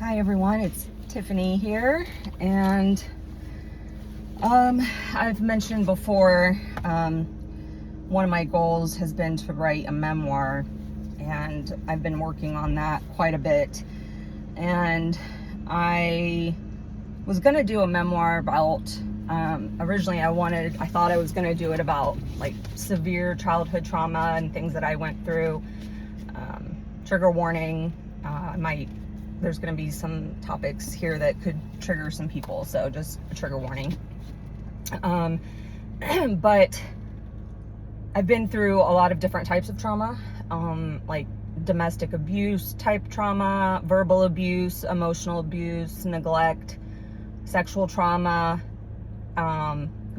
Hi everyone, it's Tiffany here, and I've mentioned before, one of my goals has been to write a memoir, and I've been working on that quite a bit. And I was going to do a memoir about, originally I thought I was going to do it about like severe childhood trauma and things that I went through. Trigger warning, there's going to be some topics here that could trigger some people, so just a trigger warning. But I've been through a lot of different types of trauma, like domestic abuse type trauma, verbal abuse, emotional abuse, neglect, sexual trauma,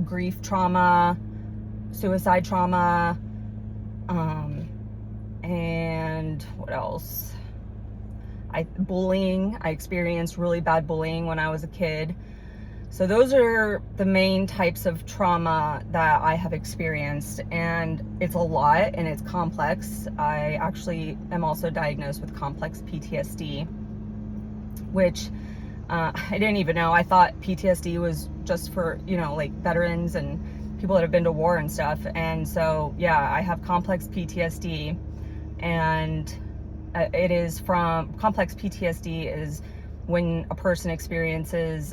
grief trauma, suicide trauma, and what else? Bullying. I experienced really bad bullying when I was a kid. So those are the main types of trauma that I have experienced, and it's a lot and it's complex. I actually am also diagnosed with complex PTSD, which I didn't even know. I thought PTSD was just for, like veterans and people that have been to war and stuff. And so, yeah, I have complex PTSD, and it is from complex PTSD is when a person experiences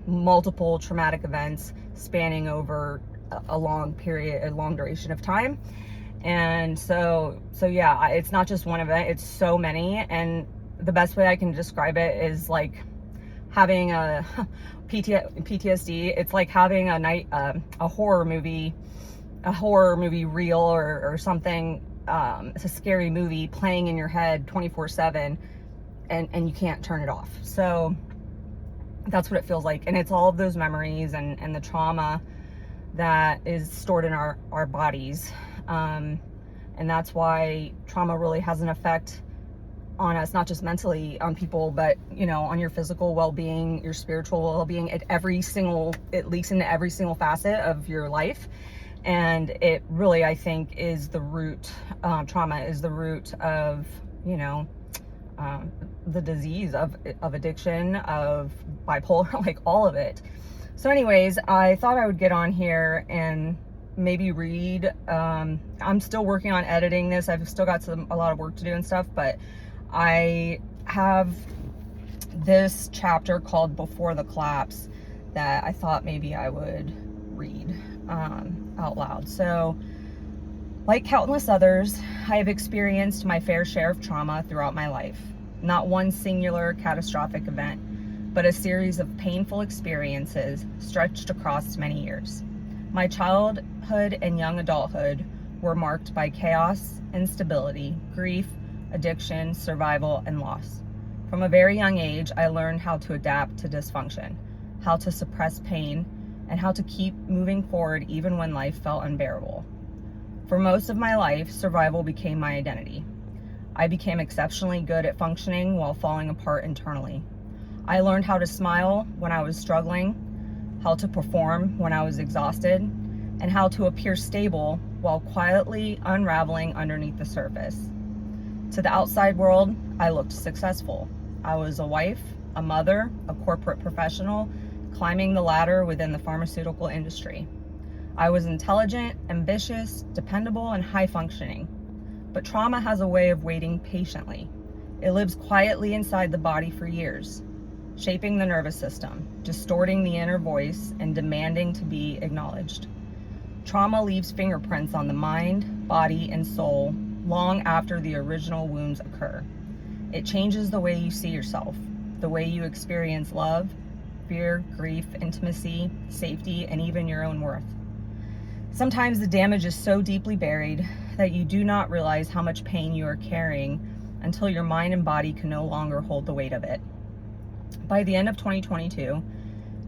multiple traumatic events spanning over a long duration of time. And so yeah, it's not just one event, it's so many. And the best way I can describe it is like having a PTSD. It's like having a horror movie reel or something. It's a scary movie playing in your head 24/7, and you can't turn it off. So that's what it feels like. And it's all of those memories and the trauma that is stored in our bodies. And that's why trauma really has an effect on us, not just mentally on people, but, on your physical well-being, your spiritual well-being, at least in every single facet of your life. And it really, I think, is the root, trauma is the root of, the disease of addiction, of bipolar, like all of it. So anyways, I thought I would get on here and maybe read. I'm still working on editing this. I've still got a lot of work to do and stuff, but I have this chapter called Before the Collapse that I thought maybe I would read out loud. So, like countless others, I have experienced my fair share of trauma throughout my life. Not one singular catastrophic event, but a series of painful experiences stretched across many years. My childhood and young adulthood were marked by chaos, instability, grief, addiction, survival, and loss. From a very young age, I learned how to adapt to dysfunction, how to suppress pain, and how to keep moving forward even when life felt unbearable. For most of my life, survival became my identity. I became exceptionally good at functioning while falling apart internally. I learned how to smile when I was struggling, how to perform when I was exhausted, and how to appear stable while quietly unraveling underneath the surface. To the outside world, I looked successful. I was a wife, a mother, a corporate professional, climbing the ladder within the pharmaceutical industry. I was intelligent, ambitious, dependable, and high functioning. But trauma has a way of waiting patiently. It lives quietly inside the body for years, shaping the nervous system, distorting the inner voice, and demanding to be acknowledged. Trauma leaves fingerprints on the mind, body, and soul long after the original wounds occur. It changes the way you see yourself, the way you experience love, fear, grief, intimacy, safety, and even your own worth. Sometimes the damage is so deeply buried that you do not realize how much pain you are carrying until your mind and body can no longer hold the weight of it. By the end of 2022,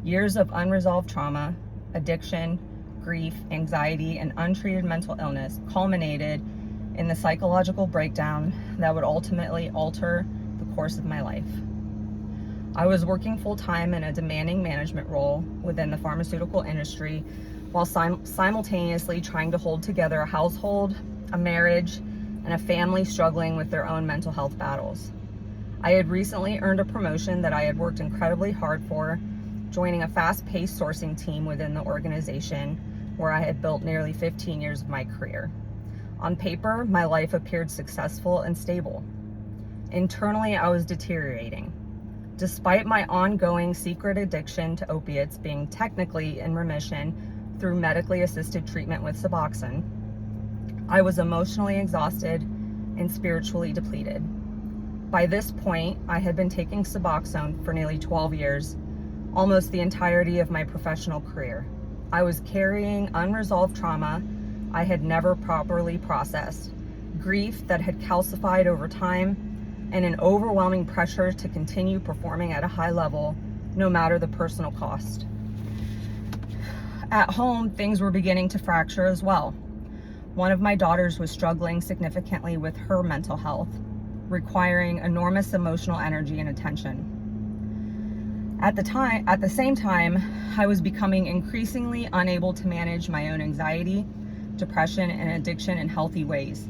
years of unresolved trauma, addiction, grief, anxiety, and untreated mental illness culminated in the psychological breakdown that would ultimately alter the course of my life. I was working full-time in a demanding management role within the pharmaceutical industry while simultaneously trying to hold together a household, a marriage, and a family struggling with their own mental health battles. I had recently earned a promotion that I had worked incredibly hard for, joining a fast-paced sourcing team within the organization where I had built nearly 15 years of my career. On paper, my life appeared successful and stable. Internally, I was deteriorating. Despite my ongoing secret addiction to opiates being technically in remission through medically assisted treatment with Suboxone, I was emotionally exhausted and spiritually depleted. By this point, I had been taking Suboxone for nearly 12 years, almost the entirety of my professional career. I was carrying unresolved trauma I had never properly processed, grief that had calcified over time, and an overwhelming pressure to continue performing at a high level, no matter the personal cost. At home, things were beginning to fracture as well. One of my daughters was struggling significantly with her mental health, requiring enormous emotional energy and attention. At the same time, I was becoming increasingly unable to manage my own anxiety, depression, and addiction in healthy ways.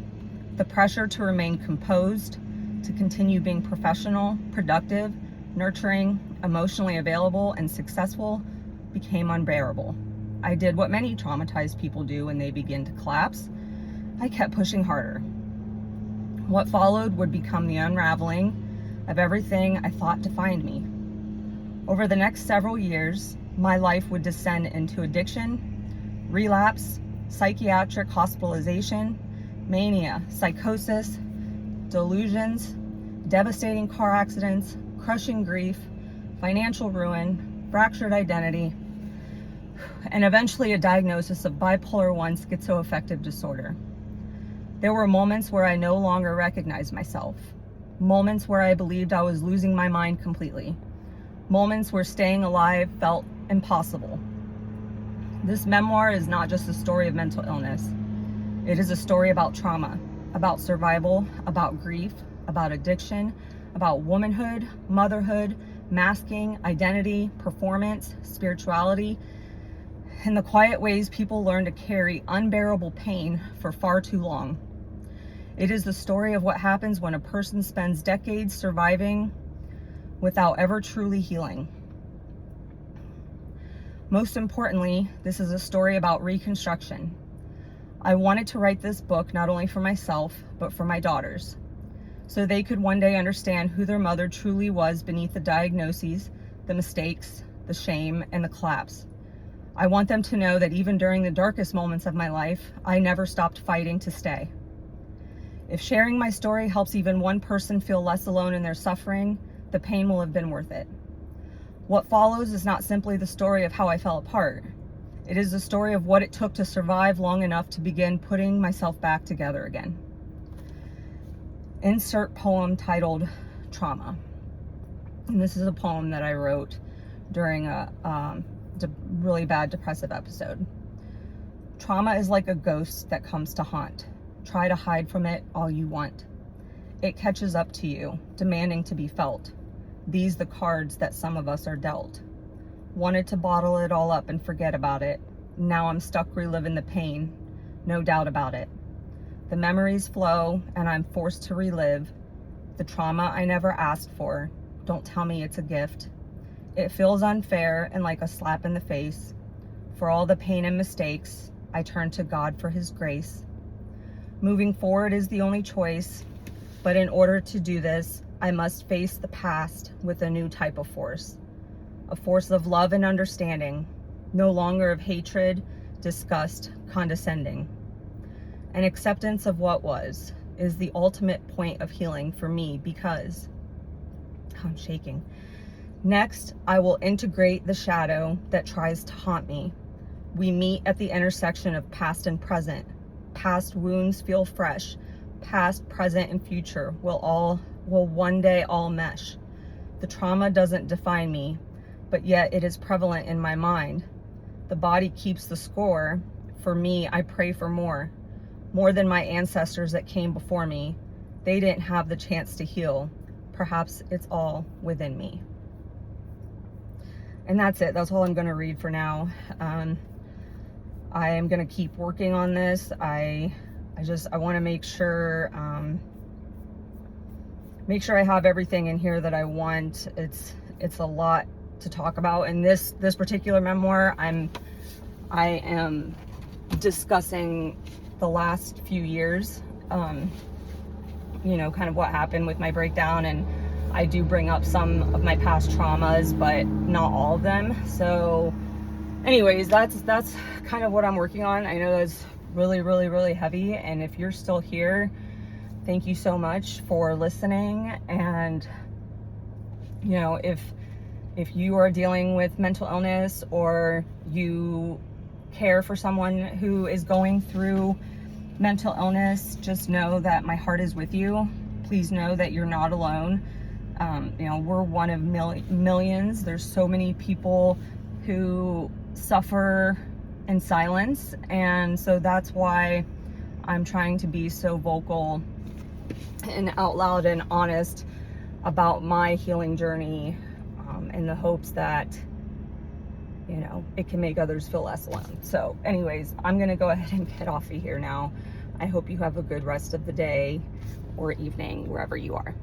The pressure to remain composed, to continue being professional, productive, nurturing, emotionally available, and successful became unbearable. I did what many traumatized people do when they begin to collapse. I kept pushing harder. What followed would become the unraveling of everything I thought defined me. Over the next several years, my life would descend into addiction, relapse, psychiatric hospitalization, mania, psychosis, delusions, devastating car accidents, crushing grief, financial ruin, fractured identity, and eventually a diagnosis of bipolar 1 schizoaffective disorder. There were moments where I no longer recognized myself, moments where I believed I was losing my mind completely, moments where staying alive felt impossible. This memoir is not just a story of mental illness. It is a story about trauma, about survival, about grief, about addiction, about womanhood, motherhood, masking, identity, performance, spirituality, and the quiet ways people learn to carry unbearable pain for far too long. It is the story of what happens when a person spends decades surviving without ever truly healing. Most importantly, this is a story about reconstruction. I wanted to write this book not only for myself, but for my daughters, so they could one day understand who their mother truly was beneath the diagnoses, the mistakes, the shame, and the collapse. I want them to know that even during the darkest moments of my life, I never stopped fighting to stay. If sharing my story helps even one person feel less alone in their suffering, the pain will have been worth it. What follows is not simply the story of how I fell apart. It is the story of what it took to survive long enough to begin putting myself back together again. Insert poem titled Trauma. And this is a poem that I wrote during a really bad depressive episode. Trauma is like a ghost that comes to haunt. Try to hide from it all you want. It catches up to you, demanding to be felt. These the cards that some of us are dealt. Wanted to bottle it all up and forget about it. Now I'm stuck reliving the pain, no doubt about it. The memories flow and I'm forced to relive the trauma I never asked for. Don't tell me it's a gift. It feels unfair and like a slap in the face. For all the pain and mistakes, I turn to God for his grace. Moving forward is the only choice, but in order to do this, I must face the past with a new type of force. A force of love and understanding, no longer of hatred, disgust, condescending. An acceptance of what was is the ultimate point of healing for me because I'm shaking. Next, I will integrate the shadow that tries to haunt me. We meet at the intersection of past and present. Past wounds feel fresh. Past, present, and future will one day all mesh. The trauma doesn't define me, but yet it is prevalent in my mind. The body keeps the score. For me, I pray for more than my ancestors that came before me. They didn't have the chance to heal. Perhaps it's all within me. And that's it. That's all I'm going to read for now. I am going to keep working on this. I want to make sure make sure I have everything in here that I want. It's a lot to talk about. In this particular memoir, I am discussing the last few years, you know, kind of what happened with my breakdown, and I do bring up some of my past traumas, but not all of them. So anyways, that's kind of what I'm working on. I know that's really, really, really heavy, and if you're still here, thank you so much for listening. And you know, if you are dealing with mental illness, or you care for someone who is going through mental illness, just know that my heart is with you. Please know that you're not alone. You know, we're one of millions. There's so many people who suffer in silence, and so that's why I'm trying to be so vocal and out loud and honest about my healing journey, in the hopes that, you know, it can make others feel less alone. So anyways, I'm gonna go ahead and get off of here now. I hope you have a good rest of the day or evening, wherever you are.